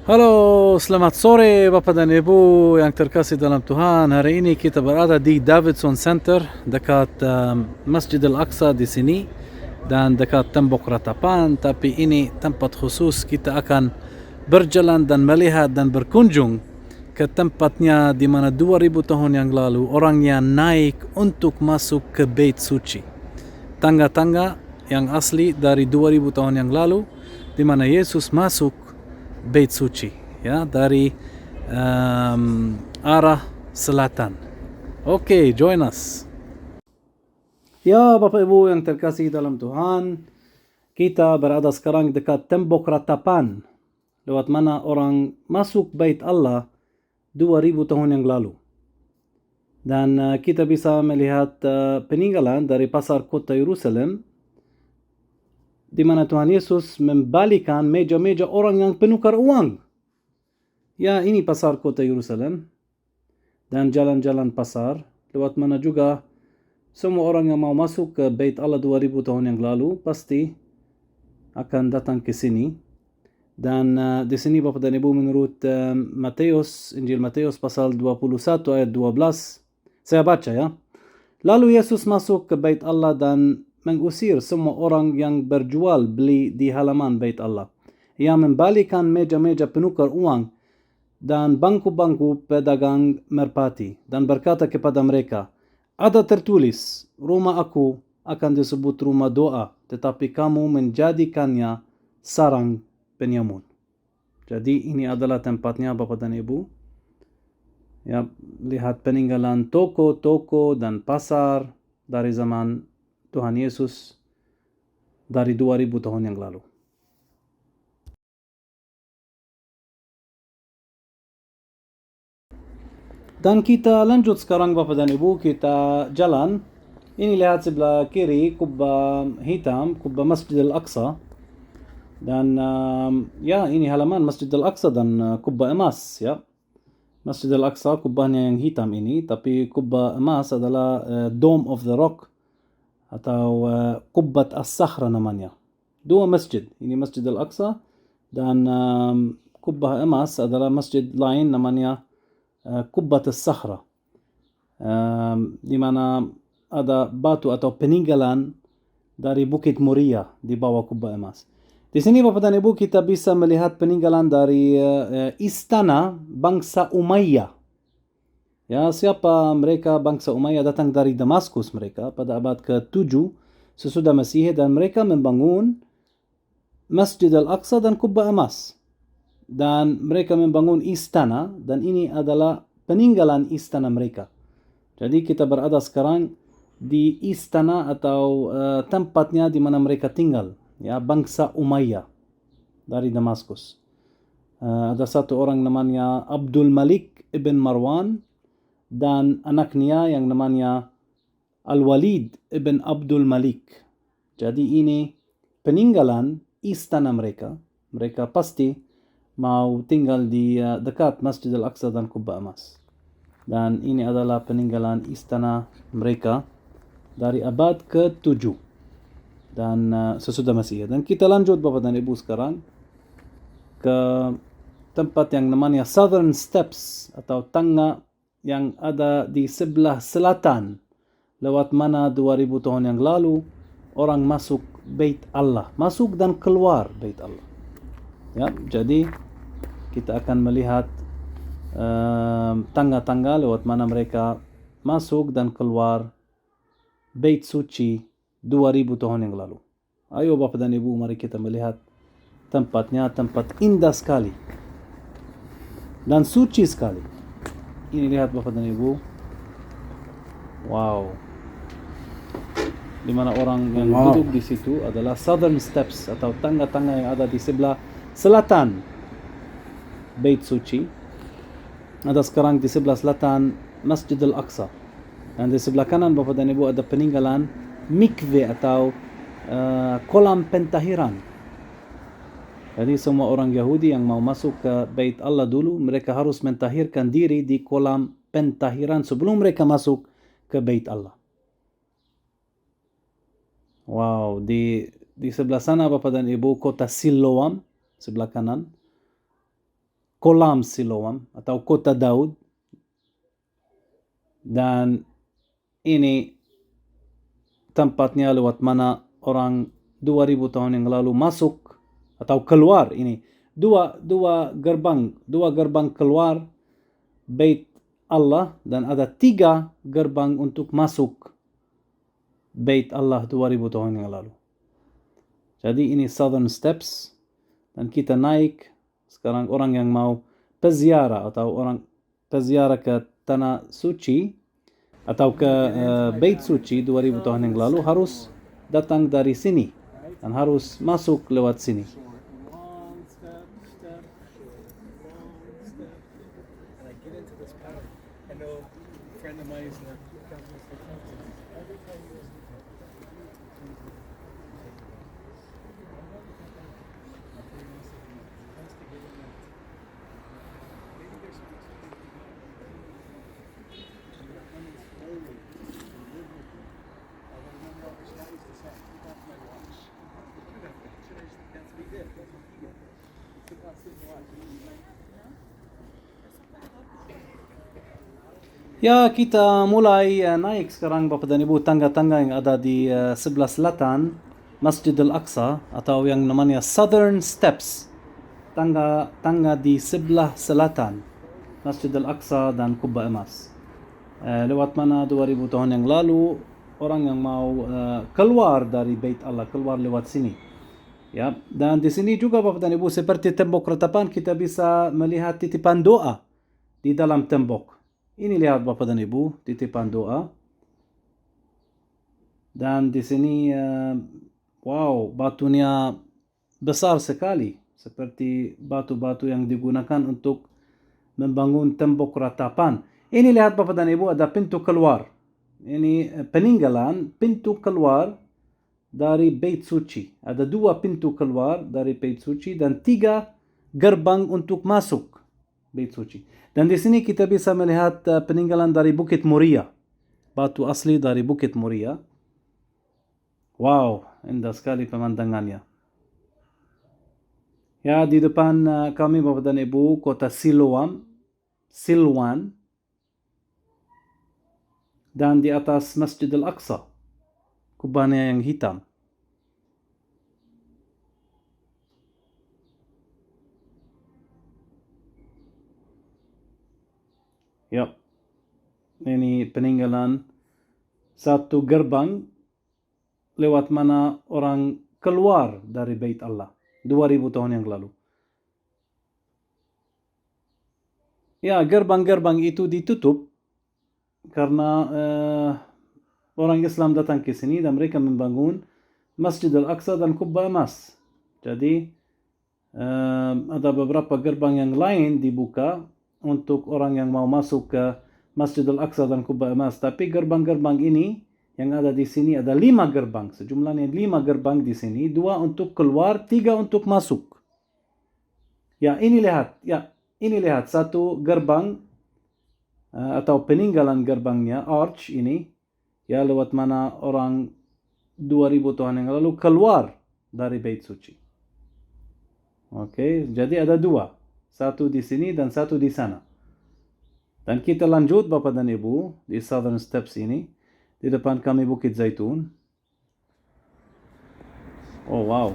Halo, selamat sore Bapak dan Ibu yang terkasih dalam Tuhan. Hari ini kita berada di Davidson Center dekat Masjid Al-Aqsa di sini dan dekat tembok ratapan. Tapi ini tempat khusus kita akan berjalan dan melihat dan berkunjung ke tempatnya di mana 2000 tahun yang lalu orangnya naik untuk masuk ke Bait Suci. Tangga-tangga yang asli dari 2000 tahun yang lalu di mana Yesus masuk Bait Suci, ya, dari arah selatan. Oke, join us. Ya, Bapak Ibu yang terkasih dalam Tuhan, kita berada sekarang dekat tembok ratapan, lewat mana orang masuk Bait Allah 2000 tahun yang lalu. Dan kita bisa melihat peninggalan dari pasar kota Yerusalem, di mana Tuhan Yesus membalikan meja-meja orang yang penukar uang. Ya, ini pasar kota Yerusalem dan jalan-jalan pasar, lewat mana juga semua orang yang mau masuk ke Bait Allah 2000 tahun yang lalu pasti akan datang ke sini. Dan di sini Bapak dan Ibu, menurut Matius, Injil Matius pasal 21 ayat 12, saya baca ya. Lalu Yesus masuk ke Bait Allah dan mengusir semua orang yang berjual beli di halaman Bait Allah. Ia membalikan meja-meja penukar uang dan bangku-bangku pedagang merpati dan berkata kepada mereka, ada tertulis, rumah aku akan disebut rumah doa, tetapi kamu menjadikannya sarang penyamun. Jadi ini adalah tempatnya Bapak dan Ibu. Ya, lihat peninggalan toko-toko dan pasar dari zaman Tuhan Yesus dari 2000 tahun yang lalu. Dan kita lanjut sekarang Bapak dan Ibu, kita jalan. Ini lihat sebelah kiri kubah hitam, kubah Masjid Al-Aqsa. Dan ya, ini halaman Masjid Al-Aqsa dan kubah emas ya. Masjid Al-Aqsa kubahnya yang hitam ini, tapi kubah emas adalah Dome of the Rock atau Qubbat As-Sakhra namanya. Dua masjid, ini Masjid Al-Aqsa dan kubah emas adalah masjid lain namanya Qubbat As-Sakhra, di mana ada batu atau peninggalan dari Bukit Muria di bawah kubah emas. Di sini Bapak dan Ibu kita bisa melihat peninggalan dari istana bangsa Umayyah. Ya, siapa mereka? Bangsa Umayyah datang dari Damaskus mereka pada abad ke-7 sesudah Masehi, dan mereka membangun Masjid Al-Aqsa dan Kubah Emas. Dan mereka membangun istana, dan ini adalah peninggalan istana mereka. Jadi kita berada sekarang di istana atau tempatnya di mana mereka tinggal, ya, bangsa Umayyah dari Damaskus. Ada satu orang namanya Abdul Malik ibn Marwan dan anaknya yang namanya Al-Walid ibn Abdul Malik. Jadi ini peninggalan istana mereka. Mereka pasti mau tinggal di dekat Masjid Al-Aqsa dan Kubah Emas. Dan ini adalah peninggalan istana mereka dari abad ke-7 dan sesudah Masehi. Dan kita lanjut Bapak dan Ibu sekarang ke tempat yang namanya Southern Steps atau tangga yang ada di sebelah selatan, lewat mana 2000 tahun yang lalu orang masuk Bait Allah, masuk dan keluar Bait Allah. Ya, jadi kita akan melihat tangga-tangga lewat mana mereka masuk dan keluar Bait Suci 2000 tahun yang lalu. Ayo Bapak dan Ibu, mari kita melihat tempatnya, tempat indah sekali dan suci sekali. Ini lihat Bapak dan Ibu. Wow. Di mana orang yang duduk di situ adalah Southern Steps atau tangga-tangga yang ada di sebelah selatan Bait Suci. Ada sekarang di sebelah selatan Masjid Al-Aqsa. Dan di sebelah kanan Bapak dan Ibu ada peninggalan mikve atau kolam pentahiran. Jadi semua orang Yahudi yang mau masuk ke Bait Allah dulu, mereka harus mentahirkan diri di kolam pentahiran sebelum mereka masuk ke Bait Allah. Wow, di sebelah sana Bapak dan Ibu kota Siloam, sebelah kanan. kolam Siloam atau kota Daud. Dan ini tempatnya lewat mana orang 2000 tahun yang lalu masuk atau keluar. Ini dua gerbang keluar Bait Allah, dan ada 3 gerbang untuk masuk Bait Allah 2000 tahun yang lalu. Jadi ini Southern Steps, dan kita naik sekarang. Orang yang mau peziarah atau orang peziarah ke Tanah Suci atau ke Bait Suci 2000 tahun yang lalu harus datang dari sini dan harus masuk lewat sini. Ya, kita mulai naik sekarang Bapak dan Ibu tangga-tangga yang ada di sebelah selatan Masjid Al-Aqsa atau yang namanya Southern Steps. Tangga di sebelah selatan Masjid Al-Aqsa dan Kubah Emas. Lewat mana 2000 tahun yang lalu orang yang mau keluar dari Bait Allah, keluar lewat sini. Ya, dan di sini juga Bapak dan Ibu seperti tembok retapan kita bisa melihat titipan doa di dalam tembok. Ini lihat Bapak dan Ibu, titipan doa. Dan di sini, wow, batunya besar sekali. Seperti batu-batu yang digunakan untuk membangun tembok ratapan. Ini lihat Bapak dan Ibu, ada pintu keluar. Ini peninggalan pintu keluar dari Bait Suci. Ada 2 pintu keluar dari Bait Suci dan 3 gerbang untuk masuk Bait Suci. Dan di sini kita bisa melihat peninggalan dari Bukit Muria. Batu asli dari Bukit Muria. Wow, indah sekali pemandangannya. Ya, di depan kami Bapak dan Ibu kota Silwan. Dan di atas Masjid Al-Aqsa, kubahnya yang hitam. Ya, ini peninggalan satu gerbang lewat mana orang keluar dari Bait Allah 2000 tahun yang lalu. Ya, gerbang-gerbang itu ditutup karena orang Islam datang ke sini dan mereka membangun Masjid Al-Aqsa dan Kubah Emas. Jadi ada beberapa gerbang yang lain dibuka untuk orang yang mau masuk ke Masjid Al-Aqsa dan Kubah Emas. Tapi gerbang-gerbang ini yang ada di sini ada 5 gerbang. Sejumlahnya 5 gerbang di sini. 2 untuk keluar, 3 untuk masuk. Ya, ini lihat. Ya, ini lihat. Satu gerbang atau peninggalan gerbangnya, arch ini. Ya, lewat mana orang 2000 tahun yang lalu keluar dari Bait Suci. Oke, jadi ada 2. Satu di sini dan satu di sana. Dan kita lanjut Bapak dan Ibu di Southern Steps ini. Di depan kami Bukit Zaitun. Oh wow.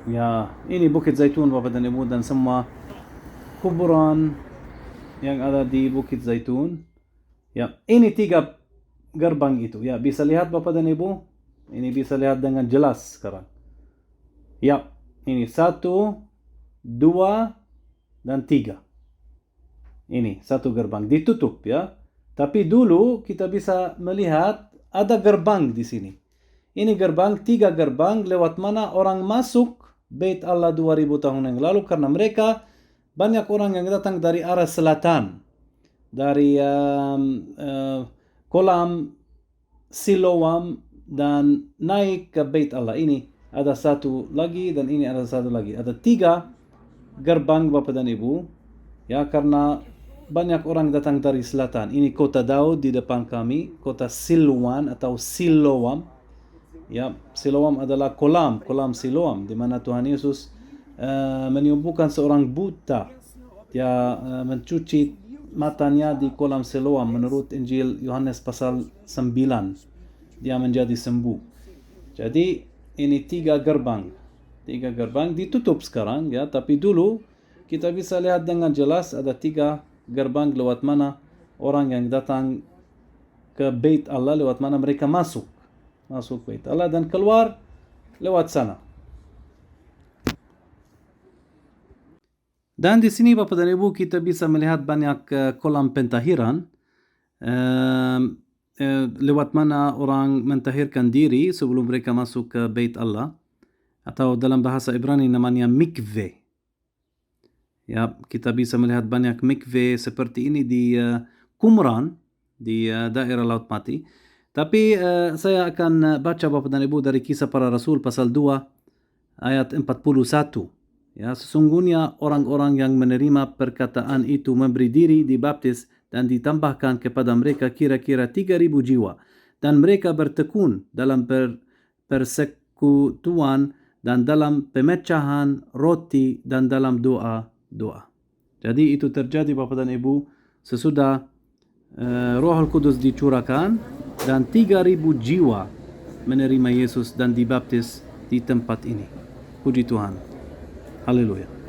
Ya, ini Bukit Zaitun Bapak dan Ibu dan semua kuburan yang ada di Bukit Zaitun. Ya, ini 3 gerbang itu. Ya, bisa lihat Bapak dan Ibu. Ini bisa lihat dengan jelas sekarang. Ya, ini 1, 2, dan 3. Ini 1 gerbang ditutup ya. Tapi dulu kita bisa melihat ada gerbang di sini. Ini gerbang, 3 gerbang lewat mana orang masuk Bait Allah 2000 tahun yang lalu karena mereka banyak orang yang datang dari arah selatan. Dari kolam Siloam dan naik ke Bait Allah. Ini ada 1 lagi dan ini ada 1 lagi. Ada 3 gerbang Bapak dan Ibu. Ya, karena banyak orang datang dari selatan. Ini kota Daud di depan kami, kota Silwan atau Siloam. Ya, Siloam adalah kolam Siloam, di mana Tuhan Yesus menyembuhkan seorang buta. Dia mencuci matanya di kolam Siloam menurut Injil Yohanes pasal 9. Dia menjadi sembuh. Jadi ini tiga gerbang ditutup sekarang ya, tapi dulu kita bisa lihat dengan jelas ada 3 gerbang lewat mana orang yang datang ke Bait Allah, lewat mana mereka masuk Bait Allah dan keluar lewat sana. Dan di sini Bapak dan Ibu kita bisa melihat banyak kolam pentahiran lewat mana orang mentahirkan diri sebelum mereka masuk ke Bait Allah, atau dalam bahasa Ibrani namanya mikveh. Ya, kita bisa melihat banyak mikveh seperti ini di Qumran, di daerah Laut Mati. Tapi saya akan baca Bapak dan Ibu dari Kisah Para Rasul pasal 2 ayat 41. Ya, sesungguhnya orang-orang yang menerima perkataan itu memberi diri dibaptis dan ditambahkan kepada mereka kira-kira 3.000 jiwa. Dan mereka bertekun dalam persekutuan dan dalam pemecahan roti dan dalam doa. Jadi itu terjadi Bapak dan Ibu sesudah Roh Kudus dicurahkan dan 3.000 jiwa menerima Yesus dan dibaptis di tempat ini. Puji Tuhan. Haleluya.